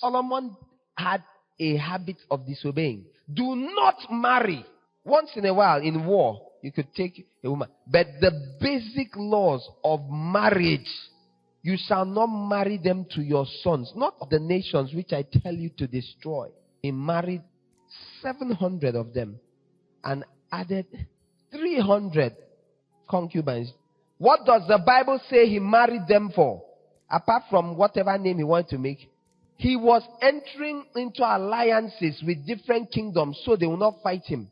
Solomon had a habit of disobeying. Do not marry. Once in a while in war, you could take a woman. But the basic laws of marriage, you shall not marry them to your sons, not of the nations which I tell you to destroy. He married 700 of them and added 300 concubines. What does the Bible say he married them for? Apart from whatever name he wanted to make, he was entering into alliances with different kingdoms so they will not fight him.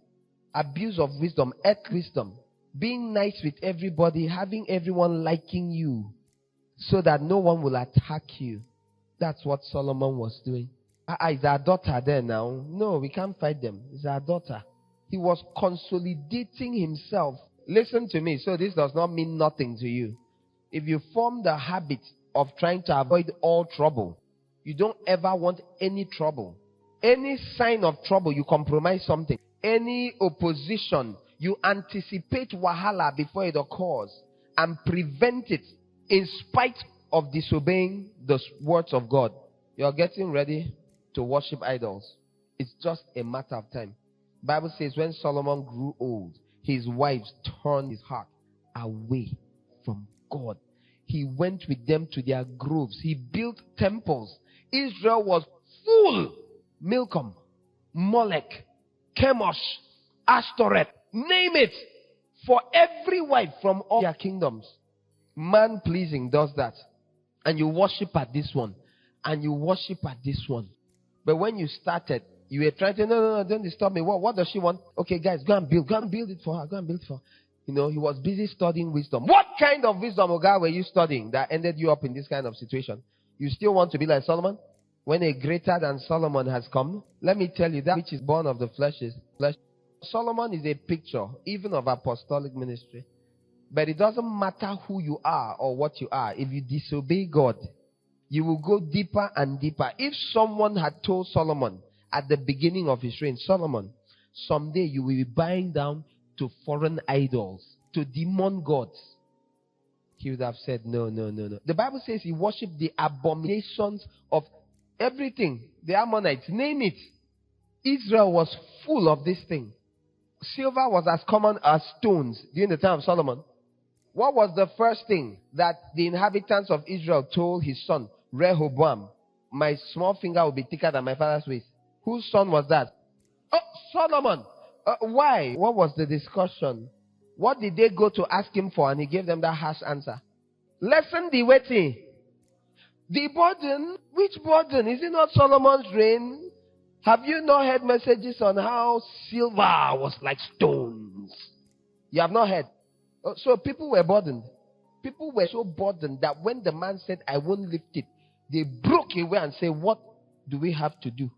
Abuse of wisdom, earth wisdom, being nice with everybody, having everyone liking you so that no one will attack you. That's what Solomon was doing. Is our daughter there now? No, we can't fight them. It's our daughter. He was consolidating himself. Listen to me. So this does not mean nothing to you. If you form the habit of trying to avoid all trouble, you don't ever want any trouble. Any sign of trouble, you compromise something. Any opposition, you anticipate wahala before it occurs and prevent it in spite of disobeying the words of God. You're getting ready to worship idols. It's just a matter of time. The Bible says when Solomon grew old, his wives turned his heart away from God. He went with them to their groves. He built temples. Israel was full. Milcom, Molech, Chemosh, Ashtoreth, name it. For every wife from all their kingdoms. Man pleasing does that. And you worship at this one. And you worship at this one. But when you started, you were trying to, no, don't disturb me. What does she want? Okay, guys, go and build it for her. Go and build it for her. You know, he was busy studying wisdom. What kind of wisdom, oh God, were you studying that ended you up in this kind of situation? You still want to be like Solomon? When a greater than Solomon has come, let me tell you, that which is born of the flesh is flesh. Solomon is a picture, even of apostolic ministry. But it doesn't matter who you are or what you are. If you disobey God, you will go deeper and deeper. If someone had told Solomon at the beginning of his reign, Solomon, someday you will be bowing down to foreign idols, to demon gods, he would have said, no. The Bible says he worshipped the abominations of everything. The Ammonites, name it. Israel was full of this thing. Silver was as common as stones during the time of Solomon. What was the first thing that the inhabitants of Israel told his son, Rehoboam? My small finger will be thicker than my father's waist. Whose son was that? Oh, Solomon. Why? What was the discussion? What did they go to ask him for? And he gave them that harsh answer. Lesson the waiting. The burden? Which burden? Is it not Solomon's reign? Have you not heard messages on how silver was like stones? You have not heard. So people were burdened. People were so burdened that when the man said, I won't lift it, they broke away and said, what do we have to do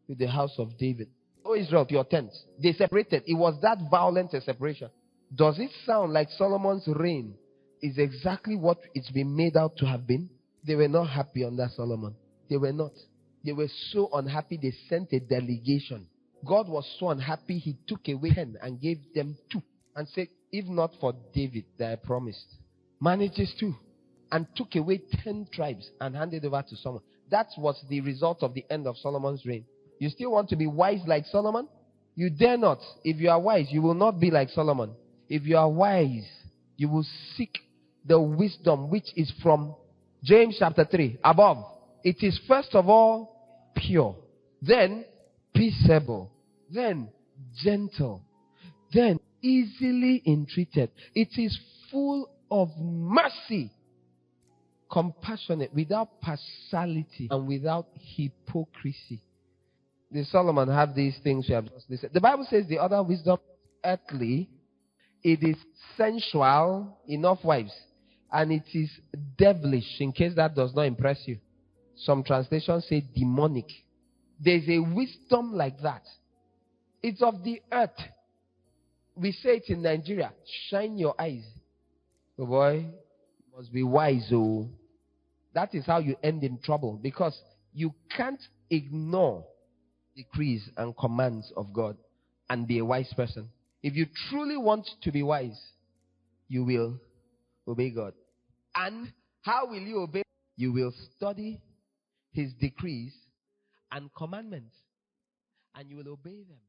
with the house of David? Oh, Israel, your tents. They separated. It was that violent a separation. Does it sound like Solomon's reign is exactly what it's been made out to have been? They were not happy under Solomon. They were not. They were so unhappy they sent a delegation. God was so unhappy he took away 10 and gave them 2 and said, if not for David that I promised, manages 2 and took away 10 tribes and handed over to someone. That was the result of the end of Solomon's reign. You still want to be wise like Solomon? You dare not. If you are wise, you will not be like Solomon. If you are wise, you will seek the wisdom which is from James chapter 3 above. It is first of all pure, then peaceable, then gentle, then easily entreated. It is full of mercy, compassionate, without partiality, and without hypocrisy. Did Solomon have these things we have just listed? The Bible says the other wisdom is earthly, it is sensual, enough wives, and it is devilish, in case that does not impress you. Some translations say demonic. There's a wisdom like that. It's of the earth. We say it in Nigeria, shine your eyes. Oh boy, you must be wise. Oh, that is how you end in trouble, because you can't ignore decrees and commands of God and be a wise person. If you truly want to be wise, you will obey God. And how will you obey? You will study his decrees and commandments, and you will obey them.